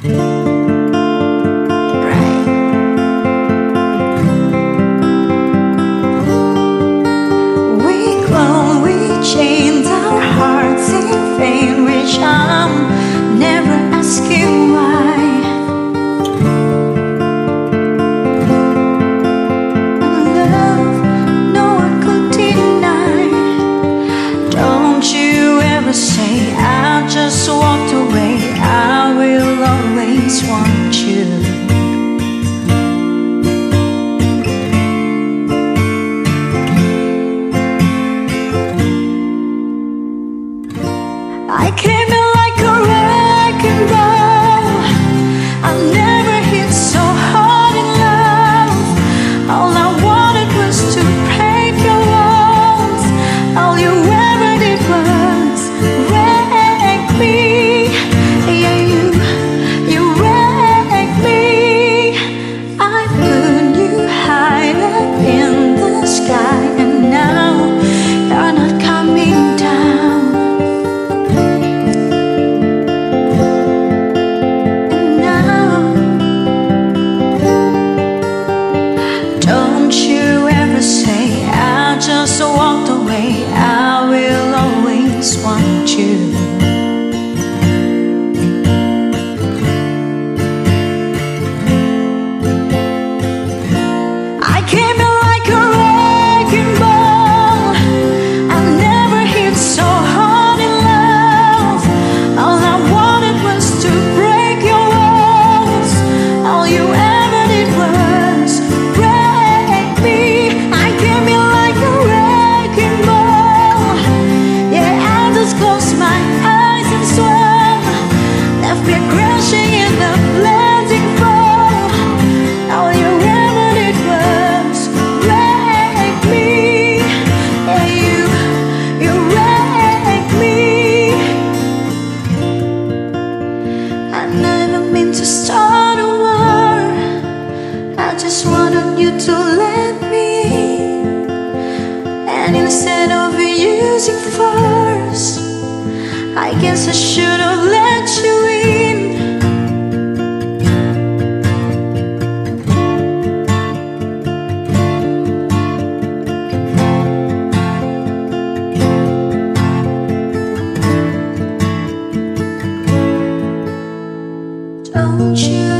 We clone, we chained our hearts in vain, which I'm never asking why. Love, no one could deny. Don't you ever say I just walked away. I will always want you. I came in like a wrecking ball. I've never hit so hard in love. All I wanted was to break your walls. All you ever did was wreck me. Yeah, you wrecked me. I put you high up in the sky, and now you're not coming down. Don't you ever say I just walked away. I will always want you. I came in like a wrecking ball. I've never hit so hard in love. All I wanted was to break your walls. All you ever did was wreck me. I came in like a wrecking ball. Yeah, I just closed my eyes and swam. Left me crashing in the blazing fall. All you ever did was wreck me. Yeah, you wrecked me. I never meant to start a war. I just wanted you to let me in. And instead of using force, I guess I should have let you in. Don't you